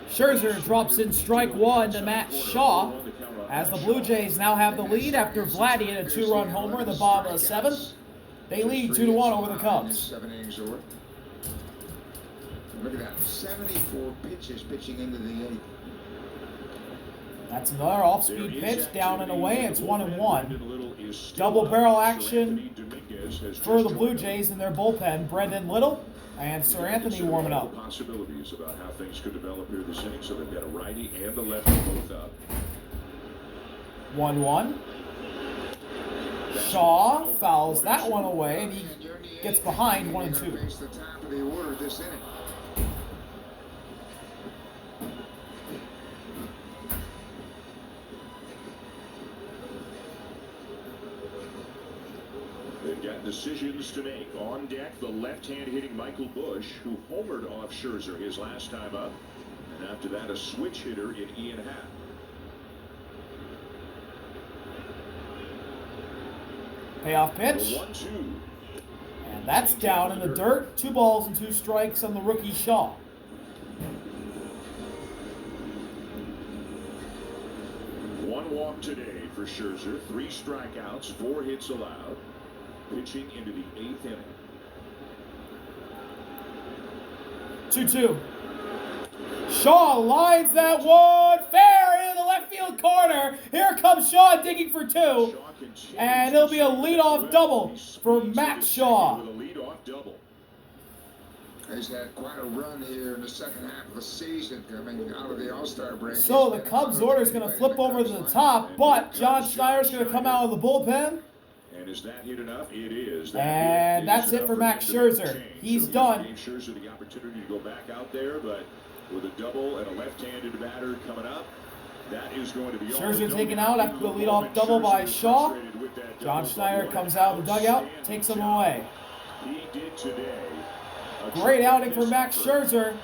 Scherzer drops in strike one to Matt Shaw as the Blue Jays now have the lead after Vladdy hit a 2-run homer in the bottom of the seventh. They lead 2-1 over the Cubs. 7 innings over. Look at that, 74 pitches pitching into the eighth. That's another off-speed pitch down and away. It's 1-1. Double barrel action for the Blue Jays in their bullpen. Brendan Little and Sir Anthony warming up. Possibilities about how things could develop here this inning. So they've got a righty and a lefty both up. 1-1. Shaw fouls that one away, and he gets behind 1-2. The top of the order this inning. They've got decisions to make. On deck, the left-hand hitting Michael Busch, who homered off Scherzer his last time up. And after that, a switch hitter in Ian Happ. Payoff pitch. 1-2. And that's down in the dirt. 2 balls and 2 strikes on the rookie Shaw. One walk today for Scherzer. 3 strikeouts, 4 hits allowed. Pitching into the 8th inning. 2-2. Shaw lines that one fair into the left field corner. Here comes Shaw digging for 2. And it'll be a leadoff double for Matt Shaw. With a leadoff double. He's had quite a run here in the second half of the season coming out of the All-Star break. So the Cubs order is going to flip over to the top, but John Schneider's going to come out of the bullpen. And is that hit enough? It is. And that's it for Max Scherzer. He's done. Scherzer the opportunity to go back out there, but with a double and a left-handed batter coming up, that is going to be Scherzer taken out after the leadoff double by Shaw. John Schneider comes out of the dugout, takes him away. He did today. Great outing for Max Scherzer.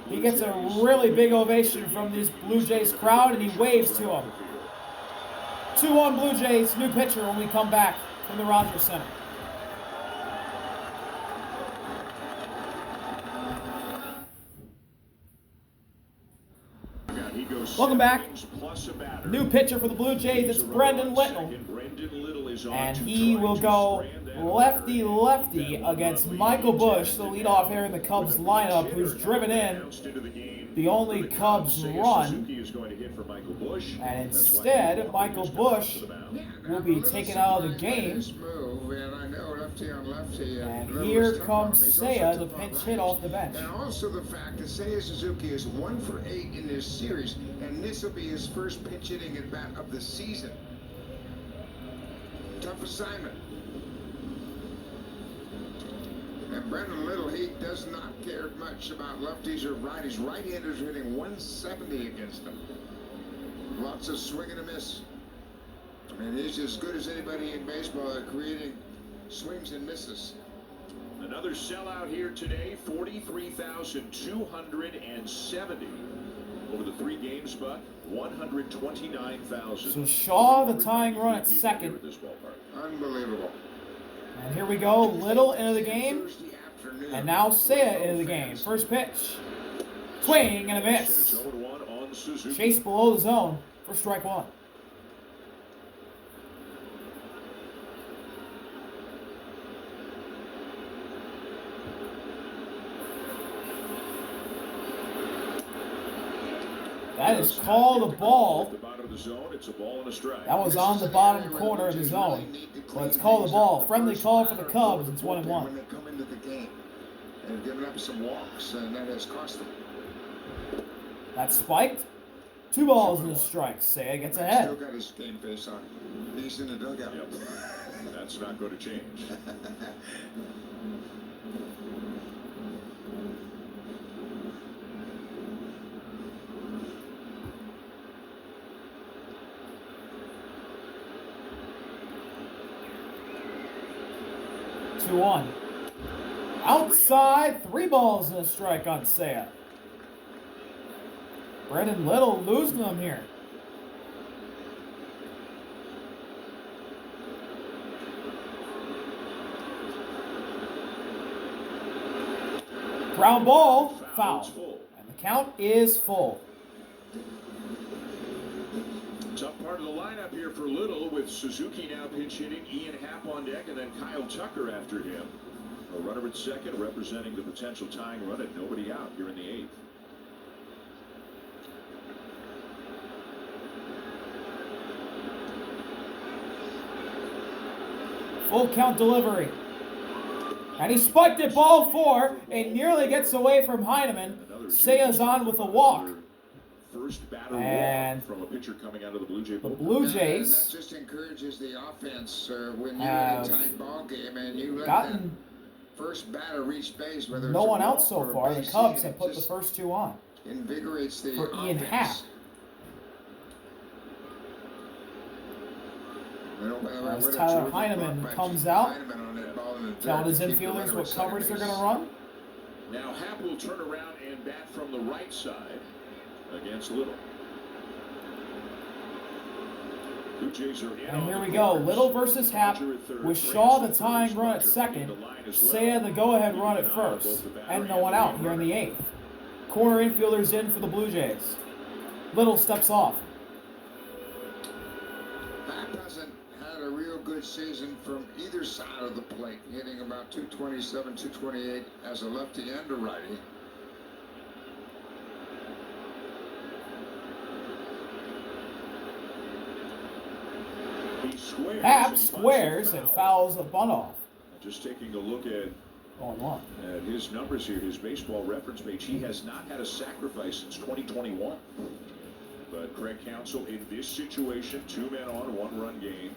He gets a really big ovation from this Blue Jays crowd, and he waves to him. 2-1 Blue Jays, new pitcher when we come back from the Rogers Center. Welcome back. New pitcher for the Blue Jays, it's Brendan Little. And he will go lefty-lefty against Michael Busch, the leadoff hitter in the Cubs lineup, who's driven in the only Cubs run. And instead, Michael Busch will be taken out of the game. And here comes Seiya, the pinch hit off the bench. And also the fact that Seiya Suzuki is 1 for 8 in this series, and this will be his first pinch hitting at bat of the season. Tough assignment. And Brendan Little, he does not care much about lefties or righties. Right-handers are hitting 170 against him. Lots of swing and a miss. I mean, he's as good as anybody in baseball at creating swings and misses. Another sellout here today, 43,270 over the 3 games, but 129,000. So Shaw, the tying run at second. Unbelievable. And here we go, Little into the game. And now Seiya into the game. First pitch. Swing and a miss. Chase below the zone for strike 1. That is called a ball. That was on the bottom corner of the zone. Well, it's called a ball. Friendly call for the Cubs. It's 1-1. When they come into the game and giving up some walks, and that has cost them. That's spiked. 2 balls and a strike. Seiya gets ahead. Still got his game face on. He's in the dugout. Yep. That's not going to change. One. Outside, 3 balls and a strike on Seiya. Brendan Little losing them here. Ground ball, foul. And the count is full. Tough part of the lineup here for Little, with Suzuki now pinch hitting, Ian Happ on deck, and then Kyle Tucker after him. A runner at second, representing the potential tying run at nobody out here in the 8th. Full count delivery. And he spiked it, ball 4, and nearly gets away from Heineman. Seiya's on with a walk. First batter And walk from a pitcher coming out of the Blue Jay the bullpen. Blue Jays That just encourages the offense when you're in a tight ball game and you let that gotten first batter reach base. Whether no it's a one out walk so or a far. The base Cubs hit, have put the just first 2 on. invigorates the For Ian offense. Happ. As Tyler Heineman comes out, telling his infielders what covers they're going to run. Now Happ will turn around and bat from the right side against Little. Blue Jays are in. And here we go. Little versus Happ, with Shaw the tying run at second, Seiya the go-ahead run at first, and no one out here in the 8th. Corner infielders in for the Blue Jays. Little steps off. Happ hasn't had a real good season from either side of the plate, hitting about 227, 228 as a lefty and a righty. Happ squares and fouls a bunt off. Just taking a look at 0-1. his numbers here, his baseball reference page, he has not had a sacrifice since 2021. But Craig Counsell, in this situation, 2 men on, 1-run game,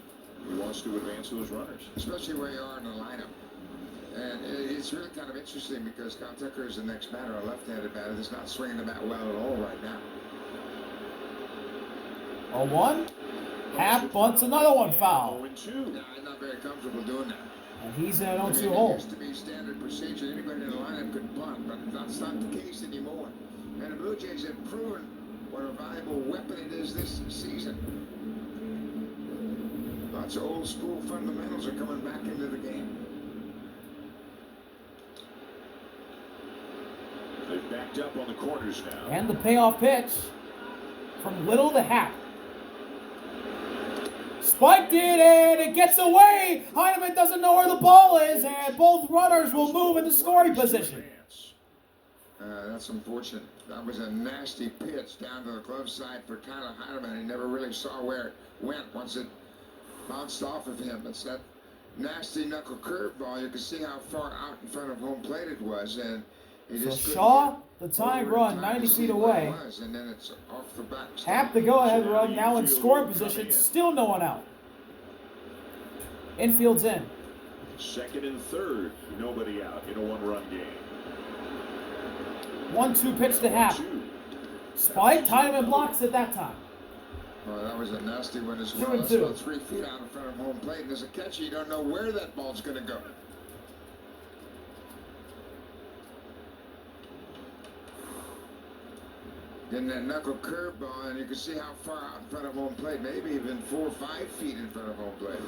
he wants to advance those runners. Especially where you are in the lineup. And it's really kind of interesting because Kyle Tucker is the next batter, a left-handed batter that's not swinging the bat well at all right now. 0-1. Happ bunts another one foul. 0-2. Yeah, I'm not very comfortable doing that. And he's in an I mean, 0-2 it hole. used to be standard procedure. Anybody in the lineup could bunt, but that's not the case anymore. And the Blue Jays have proven what a valuable weapon it is this season. Lots of old school fundamentals are coming back into the game. They've backed up on the corners now. And the payoff pitch from Little to Happ. Spiked it, and it gets away. Heineman doesn't know where the ball is, and both runners will move into scoring position. That's unfortunate. That was a nasty pitch down to the glove side for Tyler Heineman. He never really saw where it went once it bounced off of him. It's that nasty knuckle curveball. You can see how far out in front of home plate it was, and he So just Shaw, the tying run, 90 feet away. And then it's off the back. Happ the go-ahead run, now in scoring position, still no one out. Infield's in. Second and third, nobody out in a 1-run game. 1-2 pitch to Happ. Spike, Heineman blocks it that time. Well, that was a nasty one as 2 well. and That's 2. about 3 feet out in front of home plate. And as a catcher, you don't know where that ball's going to go. Getting that knuckle curveball, and you can see how far out in front of home plate. Maybe even 4 or 5 feet in front of home plate.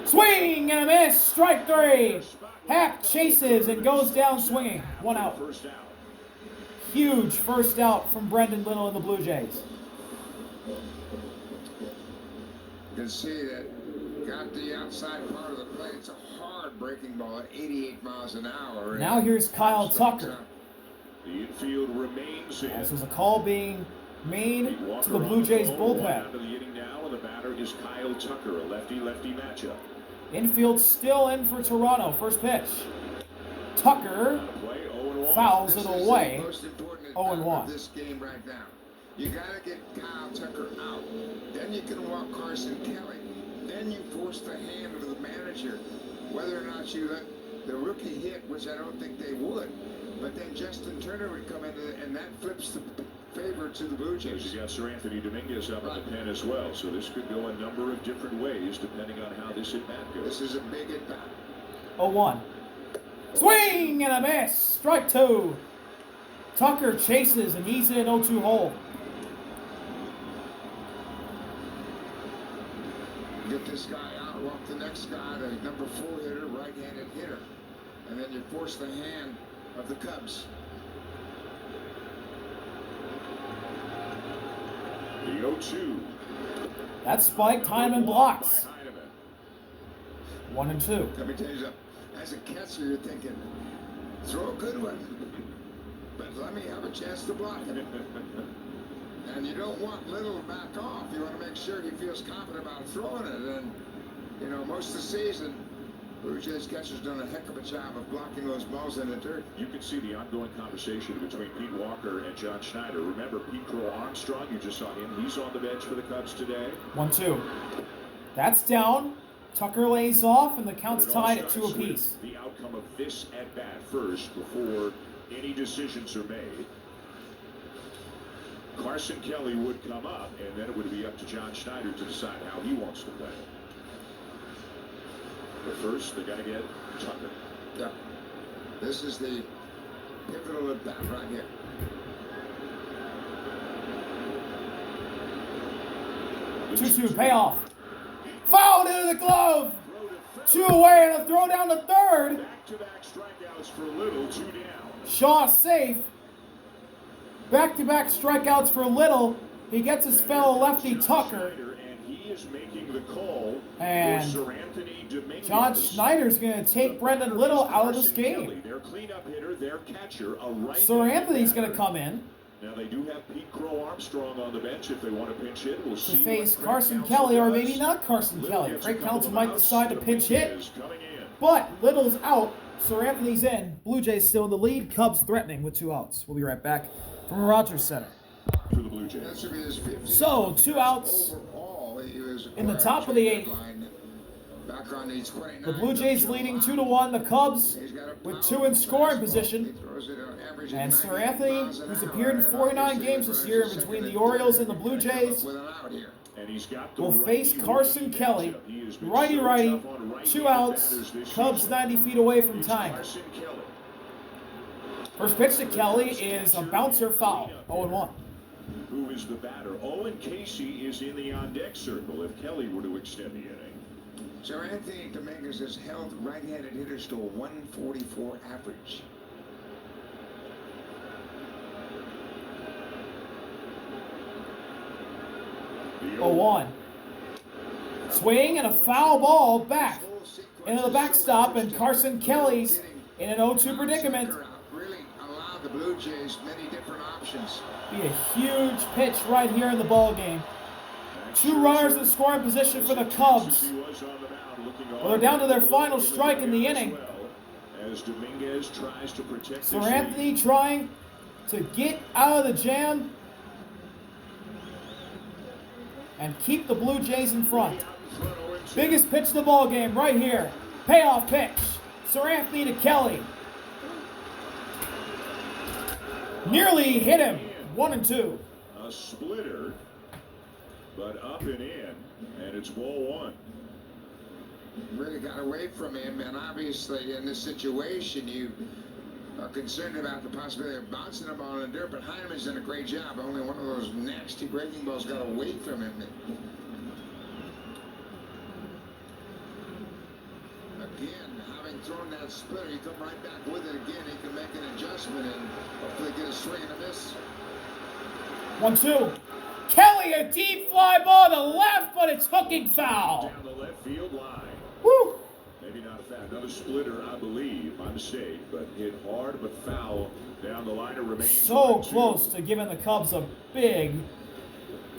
Swing and a miss, strike 3. Happ chases and goes down swinging. 1 out. First out. Huge first out from Brendan Little and the Blue Jays. You can see that got the outside part of the plate. It's a hard breaking ball at 88 miles an hour. Now here's Kyle Tucker. The infield remains in. This is a call being made to the Blue Jays bullpen. Out of the inning now, and the batter is Kyle Tucker, a lefty-lefty matchup. Infield still in for Toronto. First pitch. Tucker Play 0-1. fouls it away. This is the most important 0-1. of this game right now. You got to get Kyle Tucker out. Then you can walk Carson Kelly. Then you force the hand of the manager. Whether or not you let the rookie hit, which I don't think they would. But then Justin Turner would come in, and that flips the favor to the Blue Jays. You got Sir Anthony Dominguez up in the pen as well, so this could go a number of different ways depending on how this at-bat goes. This is a big at-bat. 0-1. Swing and a miss. Strike 2. Tucker chases and he's in an 0-2 hole. Get this guy out. walk the next guy, the number 4 hitter, right-handed hitter. And then you force the hand of the Cubs. The 0-2. That spike, Heineman blocks. 1-2. Let me tell you something. As a catcher, you're thinking, throw a good one, but let me have a chance to block it. And you don't want Little to back off. You want to make sure he feels confident about throwing it. And, you know, most of the season, Blue Jays catcher's done a heck of a job of blocking those balls in the dirt. You can see the ongoing conversation between Pete Walker and John Schneider. Remember Pete Crow Armstrong? You just saw him. He's on the bench for the Cubs today. 1-2. That's down. Tucker lays off, and the count's tied at 2 apiece. The outcome of this at bat first before any decisions are made. Carson Kelly would come up, and then it would be up to John Schneider to decide how he wants to play. But first, they got to get Tucker. Yeah. This is the pivotal at bat right here. Two payoff. Fouled into the glove. 2 away and a throw down to third. Back-to-back strikeouts for Little, 2 down. Shaw safe. Back-to-back strikeouts for Little. He gets his fellow lefty Tucker. And he is making the call and for Sir Anthony Dominguez. John Schneider's going to take Brendan Little out of this game. Their cleanup hitter, their catcher, a right. Sir Anthony's going to come in. Now they do have Pete Crow Armstrong on the bench if they want to pinch hit. We'll see to face Carson Kelly, or maybe not Carson Kelly. Craig Counsell might decide to pinch hit. But Little's out. Sir Anthony's in. Blue Jays still in the lead. Cubs threatening with 2 outs. We'll be right back from Rogers Center. For the Blue Jays. So 2 outs in the top of the 8th. The Blue Jays leading 2-1. The Cubs with 2 in scoring position. And Sir Anthony, who's appeared in 49 games this year between the Orioles and the Blue Jays, will face Carson Kelly. Righty-righty, 2 outs. Cubs 90 feet away from tying. First pitch to Kelly is a bouncer foul. 0-1. Who is the batter? Owen Casey is in the on-deck circle if Kelly were to extend the inning. Sir Anthony Dominguez has held right-handed hitters to a 144 average. The 0-1. Swing and a foul ball back into the backstop, and Carson Kelly's in an 0-2 predicament. Really allow the Blue Jays many different options. Be a huge pitch right here in the ball game. 2 runners in scoring position for the Cubs. Well, they're down to their final strike in the inning. As Dominguez tries to protect Sir Anthony trying to get out of the jam and keep the Blue Jays in front. Biggest pitch of the ball game right here. Payoff pitch. Sir Anthony to Kelly. Nearly hit him. 1-2. A splitter, but up and in, and it's ball 1. Really got away from him, and obviously in this situation you are concerned about the possibility of bouncing the ball in the dirt, but Heineman's done a great job. Only one of those nasty breaking balls got away from him. Again, having thrown that splitter, you come right back with it again. He can make an adjustment and hopefully get a swing and a miss. 1-2. Kelly, a deep fly ball to the left, but it's hooking foul. Down the left field line. Woo! Maybe not a foul. Another splitter, I believe. My mistake, but hit hard but foul down the line. It remains So close to giving the Cubs a big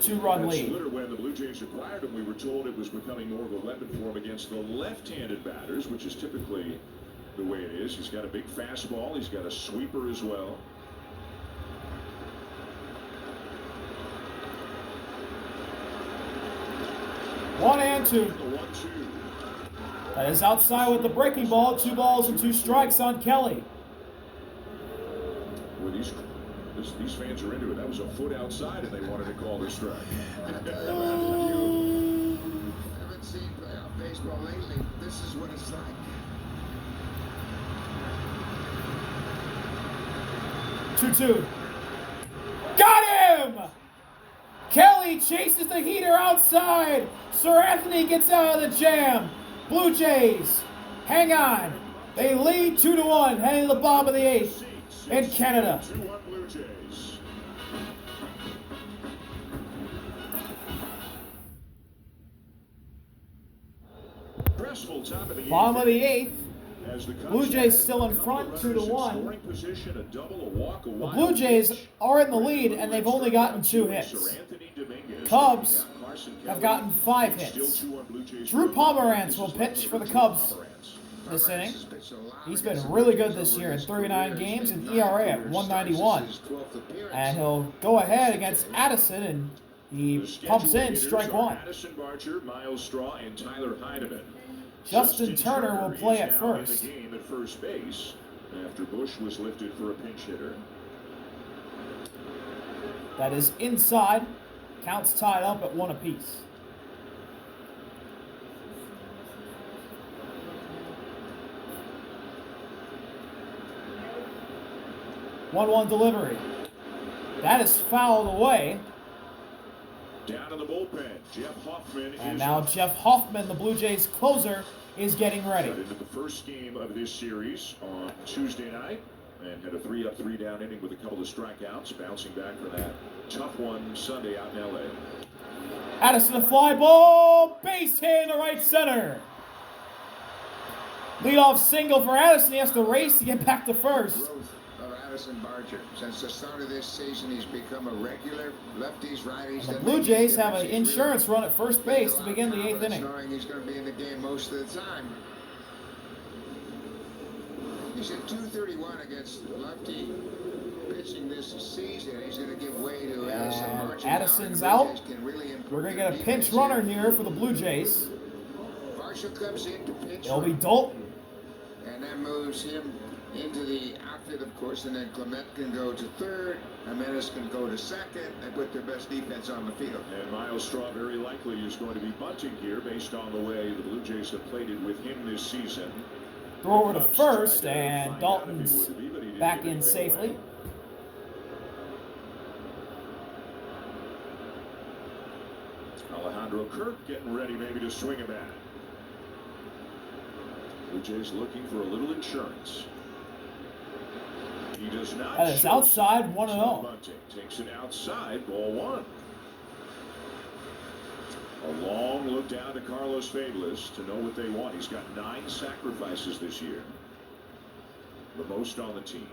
2-run lead. Splitter, when the Blue Jays acquired him, we were told it was becoming more of a weapon for him against the left-handed batters, which is typically the way it is. He's got a big fastball. He's got a sweeper as well. One and 2. The 1-2. That is outside with the breaking ball. 2 balls and 2 strikes on Kelly. Well, these fans are into it. That was a foot outside, and they wanted to call this strike. I haven't seen playoff baseball lately. This is what it's like. 2-2. Got him! Kelly chases the heater outside. Sir Anthony gets out of the jam. Blue Jays hang on. They lead 2-1 heading to the bottom of the 8th in Canada. 2-1 Blue Jays. Stressful top of the Bottom of the 8th. As the Cubs Blue Jays have still in three front, runners 2-1. in scoring position, a double, a walk, a The wild Blue Jays pitch. are in the lead, and they've only gotten 2 Sir hits. Anthony Dominguez. Cubs Carson have Kelly. gotten 5 Still hits. 2-1 Blue Jays. Drew Pomeranz will pitch for the Cubs this inning. He's been really good this year in 39 games and ERA at 191. And he'll go ahead against Addison, and he pumps in strike 1. Addison Barger, Miles Straw, and Tyler Heidemann. Justin Turner will play is at now in first. the game at first base after Bush was lifted for a pinch hitter. That is inside. Counts tied up at 1 apiece. One delivery. That is fouled away. Down in the bullpen, Jeff Hoffman And is now up. Jeff Hoffman, the Blue Jays closer, is getting ready. Got into the first game of this series on Tuesday night and had a 3-up, 3-down inning with a couple of strikeouts, bouncing back from that tough one Sunday out in LA. Addison, a fly ball, base hit in the right center. Leadoff single for Addison. He has to race to get back to first. Growth of Addison Barger. Since the start of this season, he's become a regular lefties, righties. The Blue Jays have an insurance run at first base to begin the 8th inning. Knowing he's going to be in the game most of the time. He's at 231 against lefty pitching this season. He's going to give way to Addison And Barger. Addison's Now, the Blue out. Jays can really improve We're going to their get a pinch defense runner here. here for the Blue Jays. Barger comes in to pitch. It'll be Dalton. And that moves him into the outfit, of course, and then Clement can go to third, Jimenez can go to second, and put their best defense on the field. And Miles Straw very likely is going to be bunting here based on the way the Blue Jays have played it with him this season. Throw over to Cubs first, tried to and find Dalton's out if he would be, but he didn't back give in anything safely. away. Alejandro Kirk getting ready maybe to swing a bat. Blue Jays looking for a little insurance. He does not. That is show outside, signs 1-0. of bunting. Takes it outside, ball 1. A long look down to Carlos Fabulous to know what they want. He's got 9 sacrifices this year. The most on the team.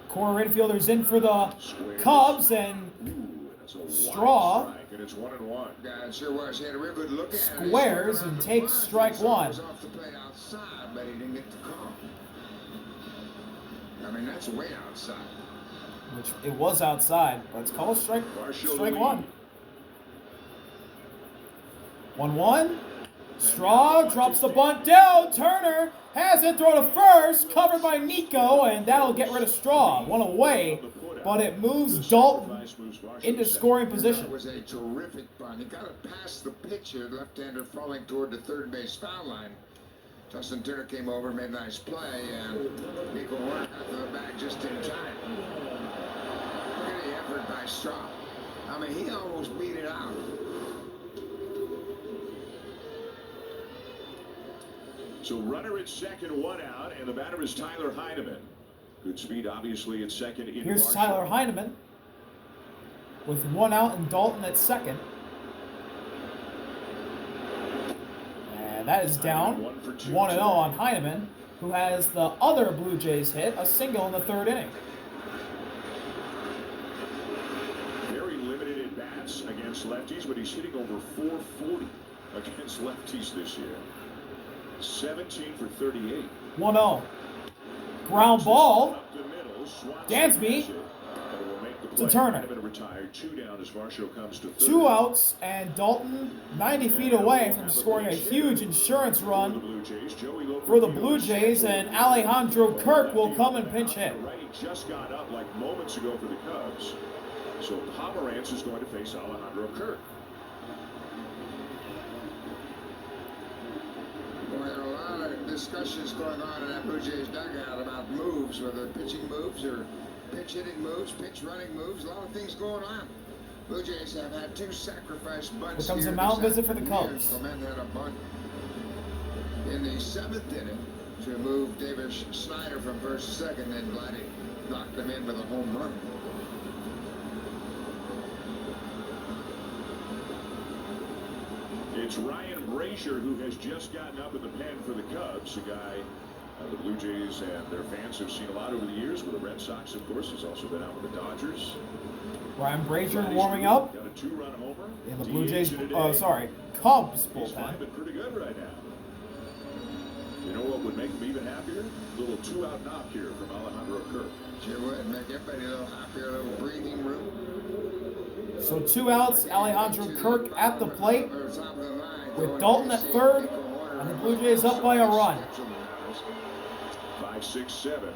Corner infielders in for the Squares. Cubs, and Ooh, that's a wild Straw. strike, and it's 1-1. Yeah, it sure was. He had a real good look at it. He Squares swung around and the takes block. strike He thought it 1. was off the plate outside, but he didn't get the call. I mean, that's way outside. Which it was outside, but it's called strike 1. 1-1. Straw drops the bunt down. Turner has it, throw to first, covered by Nico, and that'll get rid of Straw. One away, but it moves Dalton into scoring That position. was a terrific bunt. He got it past the pitcher, left-hander falling toward the third base foul line. Justin Turner came over, made a nice play, and Nico Horner got to the bag just in time. Look at the effort by Straw. I mean, he almost beat it out. So runner at second, 1 out, and the batter is Tyler Heidemann. Good speed, obviously, at second. In Here's Marshall. Tyler Heineman with 1 out and Dalton at second. And that is down. 1-0 on Heineman, who has the other Blue Jays hit, a single in the 3rd inning. Very limited at bats against lefties, but he's hitting over 440 against lefties this year. 17 for 38. 1-0. Ground ball. Up the middle, Swanson Dansby has it, and it will make the to play. Turner. Heinemann retired, 2 down as Varsho comes to third. 2 outs, and Dalton 90 feet away from scoring a huge insurance For the run Blue Jays, Joey Loper for the Blue Jays, and Alejandro Kirk will come and pinch hit. The righty just got up like moments ago for the Cubs. So Pomeranz is going to face Alejandro Kirk. Boy, there are a lot of discussions going on in that Blue Jays dugout about moves, whether pitching moves or pitch hitting moves, pitch running moves, a lot of things going on. Blue Jays have had 2 sacrifice bunts. Here comes a here mound this visit for the afternoon. Cubs. Clement had a bunt in the 7th inning to move Davis Snyder from first to second, and Vladdy knocked him in with a home run. It's Ryan Brazier who has just gotten up in the pen for the Cubs, a guy the Blue Jays and their fans have seen a lot over the years with the Red Sox, of course. He's also been out with the Dodgers. Ryan Brazier warming up Got a 2-run homer. in the Blue Jays, Cubs He's bullpen. been pretty good right now. You know what would make him even happier? A little 2-out knock here from Alejandro Kirk. Sure would make everybody a little happier, a little breathing room. So 2 outs, Alejandro Kirk at the plate with Dalton at third, and the Blue Jays up by a run. 5-6-7.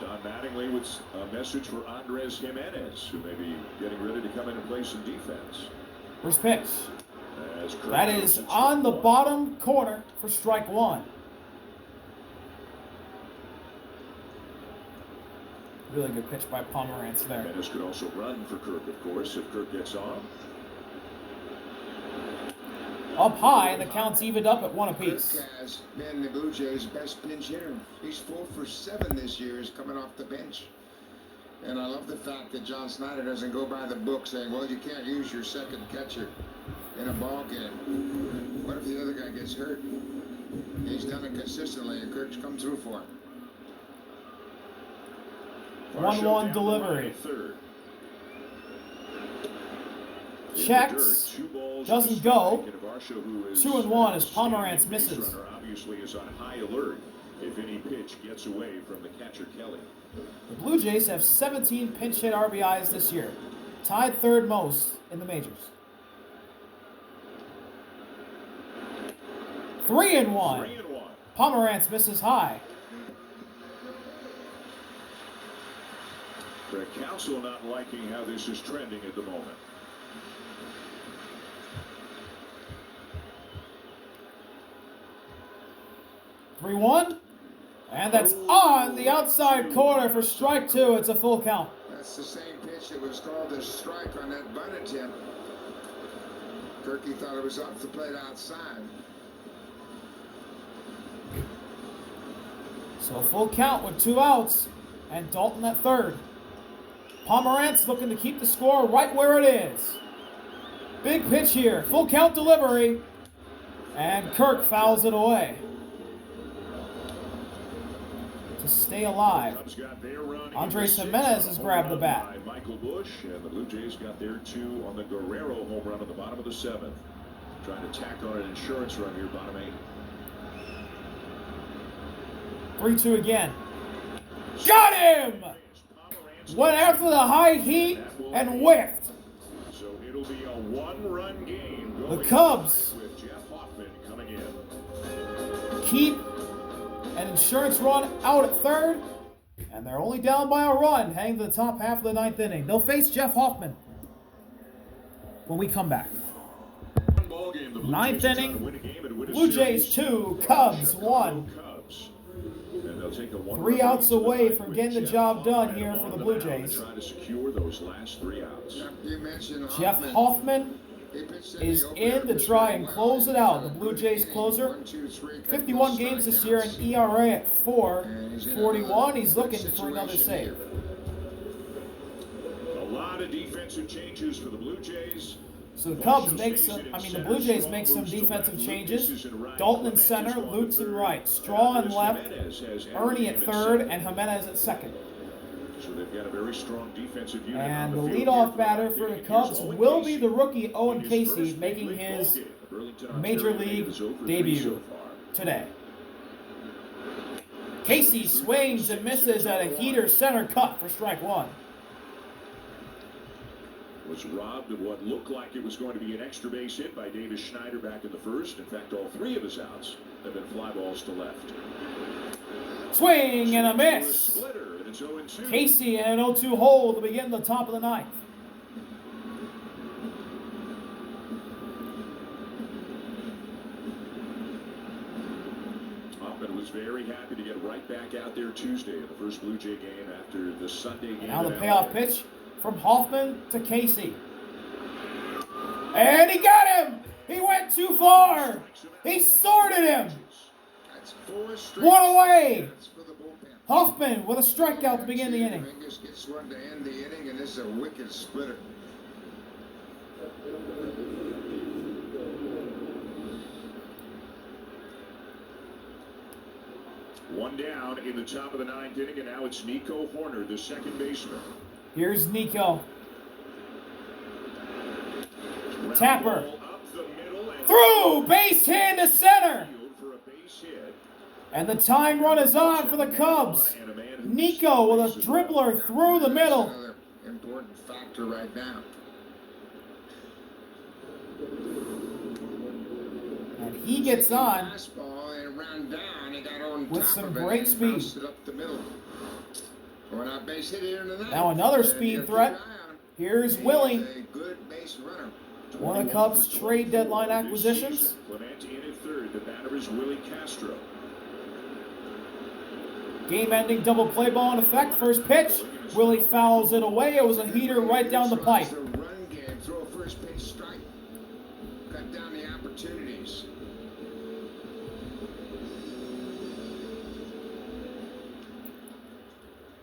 Don Mattingly with a message for Andres Jimenez, who may be getting ready to come in and play some defense. First pitch. As Kirk That is on the bottom corner for strike 1. Really good pitch by Pomerantz there. Jimenez could also run for Kirk, of course, if Kirk gets on. Up high, and the count's evened up at 1 apiece. Kirk has been the Blue Jays' best pinch hitter. He's 4 for 7 this year. He's coming off the bench. And I love the fact that John Snyder doesn't go by the book saying, well, you can't use your second catcher in a ball game. What if the other guy gets hurt? He's done it consistently, and Kirk's come through for him. 1-1 delivery. Checks. Doesn't go. 2-1 as Pomerantz misses. Obviously is on high alert if any pitch gets away from the catcher Kelly. The Blue Jays have 17 pinch hit RBIs this year, tied third most in the majors. 3-1. Pomerantz misses high. Craig Counsell not liking how this is trending at the moment. And that's on the outside corner for strike 2. It's a full count. That's the same pitch that was called a strike on that bunt attempt. Kirky thought it was off the plate outside. So a full count with 2 outs and Dalton at third. Pomerantz looking to keep the score right where it is. Big pitch here. Full count delivery. And Kirk fouls it away. To stay alive. Andres Jimenez has grabbed the bat. Michael Busch, and the Blue Jays got their 2 on the Guerrero home run at the bottom of the 7th. Trying to tack on an insurance run here, bottom 8. 3-2 again. Got him! Went after the high heat and whiffed. So it'll be a 1-run game. The Cubs with Jeff Hoffman coming in. keep an insurance run out at third, and they're only down by a run heading to the top half of the 9th inning. They'll face Jeff Hoffman when we come back. 9th inning, Blue Jays 2, Cubs 1. 3 outs away from getting the job done here for the Blue Jays. Trying to secure those last 3 outs. You mentioned Jeff Hoffman is in to try and close it out. The Blue Jays closer, 51 games this year, an ERA at 4.41. He's looking for another save. A lot of defensive changes for the Blue Jays. So the Cubs make some, the Blue Jays make some defensive changes. Dalton in center, Lutz in right, Straw in left, Ernie at third, and Jimenez at second. So they've got a very strong defensive unit. And the leadoff batter for the Cubs will be the rookie Owen Casey, making his Major League debut today. Casey swings and misses at a heater center cut for strike 1. Was robbed of what looked like it was going to be an extra base hit by Davis Schneider back in the first. In fact, all 3 of his outs have been fly balls to left. Swing and a miss. Casey in an 0-2 hole to begin the top of the 9th. Hoffman was very happy to get right back out there Tuesday in the first Blue Jay game after the Sunday game. Now the payoff pitch from Hoffman to Casey. And he got him! He went too far! He sorted him! That's 4 straight. One away! That's for the bullpen. Hoffman with a strikeout to begin the inning. Dominguez gets one to end the inning, and this is a wicked splitter. One down in the top of the 9th inning, and now it's Nico Hoerner, the second baseman. Here's Nico. Tapper. Through! Base hit to center! And the tying run is on for the Cubs. Nico with a dribbler through the middle. Another important factor right now. And he gets on Fastball and ran down. He got on with top some of it great and speed. bounced it up the middle. Going out base hit here in the ninth. Now another And speed you gotta threat. keep an eye on him. Here's He's Willie. a good base runner. One of the Cubs' trade deadline acquisitions. Clement in at third. The batter is Willie Castro. Game-ending double play ball in effect. First pitch. Willie fouls it away. It was a heater right down the pipe. The run game, throw a first pitch strike, cut down the opportunities.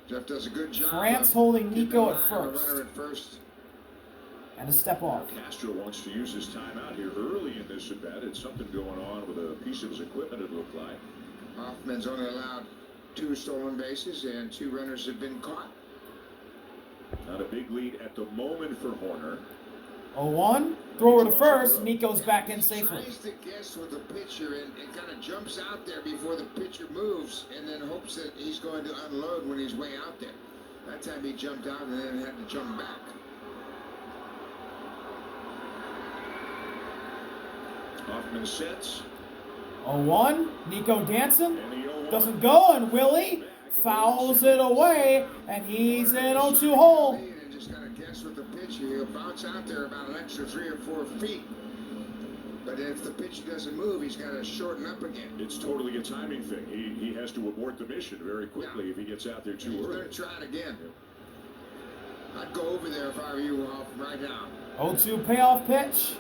Jeff does a good job. France of holding keeping Nico an at eye on the first. runner at first. And a step off. Castro wants to use his time out here early in this at bat. It's something going on with a piece of his equipment, it looked like. Hoffman's only allowed 2 stolen bases and 2 runners have been caught. Not a big lead at the moment for Hoerner. 0-1. Thrower to first. Nico's back in He safely. tries to guess with the pitcher and kind of jumps out there before the pitcher moves and then hopes that he's going to unload when he's way out there. That time he jumped out and then had to jump back. Hoffman sets. 0-1. Nico dancing. And the 0-1. Doesn't go, and Willie fouls it away, and he's in 0-2 hole. And just kind of guess with the pitcher. He'll bounce out there about an extra 3 or 4 feet. But if the pitcher doesn't move, he's got to shorten up again. It's totally a timing thing. He has to abort the mission very quickly if he gets out there too He's early. going to try it again. I'd go over there if I were you, Hoff, right now. 0-2 payoff pitch.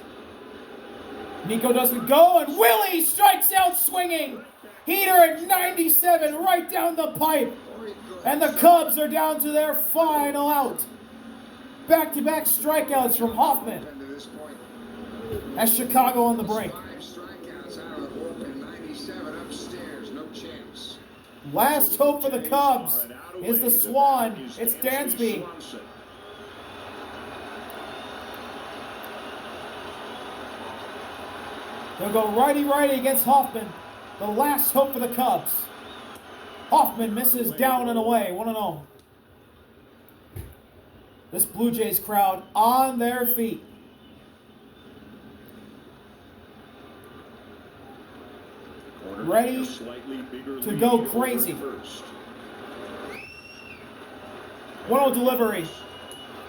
Nico doesn't go, and Willie strikes out swinging. Heater at 97 right down the pipe. Or he'd go And the Cubs are down to their final out. Back-to-back strikeouts from Hoffman to this point. as Chicago on the brink. 5 strikeouts out of the bullpen, 97 upstairs, no chance. Last hope for the Cubs is the Swan. It's Dansby. Swanson. They'll go righty-righty against Hoffman. The last hope for the Cubs. Hoffman misses down and away, 1-0. This Blue Jays crowd on their feet. Corner Ready a slightly bigger to lead go over crazy. First. 1-0 delivery.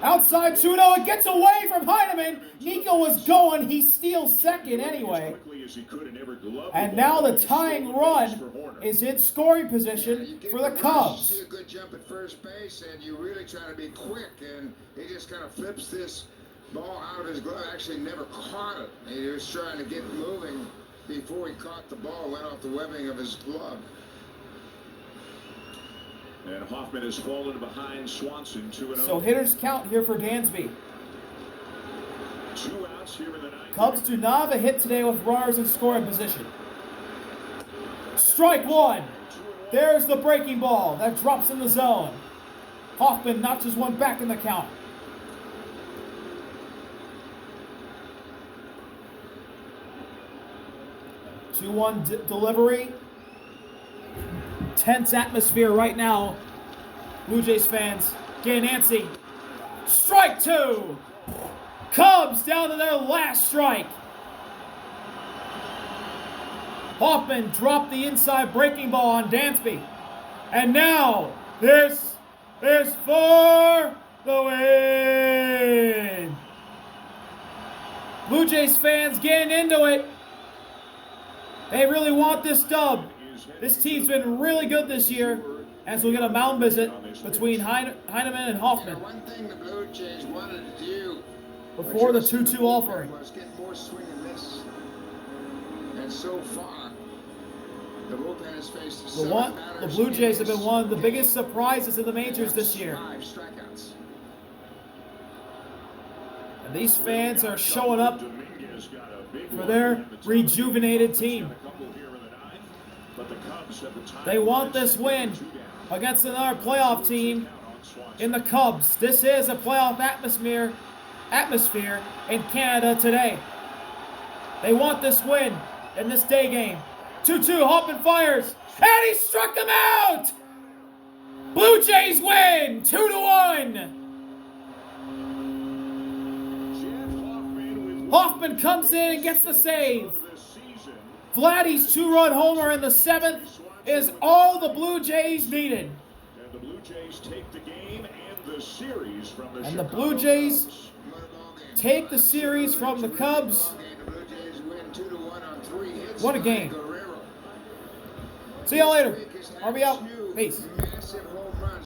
Outside 2-0. It gets away from Heineman. Nico was going. He steals second anyway. As quickly as he could and never gloved And the now ball. the tying run is in scoring position for the You Cubs. see a good jump at first base, and you really try to be quick, and he just kind of flips this ball out of his glove. Actually, never caught it. He was trying to get moving before he caught the ball. Went off the webbing of his glove. And Hoffman has fallen behind Swanson 2-0. So hitters count here for Dansby. 2 outs here in the 9th. Cubs do not have a hit today with runners in scoring position. Strike 1. There's the breaking ball that drops in the zone. Hoffman notches one back in the count. 2-1 delivery. Tense atmosphere right now. Blue Jays fans getting antsy. Strike 2. Cubs down to their last strike. Hoffman dropped the inside breaking ball on Dansby. And now, this is for the win. Blue Jays fans getting into it. They really want this dub. This team's been really good this year, as we'll get a mound visit between Heineman and Hoffman. One thing the Blue Jays wanted to do before the 2-2 offering. Was getting more swing and miss. And so far, the bullpen has faced The Blue Jays have been one of the biggest surprises in the majors this year. 5 strikeouts. And these fans are showing up for their rejuvenated team. They want this win against another playoff team in the Cubs. This is a playoff atmosphere in Canada today. They want this win in this day game. 2-2, Hoffman fires, and he struck him out! Blue Jays win, 2-1. Hoffman comes in and gets the save. Vladdy's 2-run homer in the 7th is all the Blue Jays needed. And the Blue Jays take the game and the series from the And the Blue Jays take the series from the Cubs. What a game. See y'all later. RB out. Peace.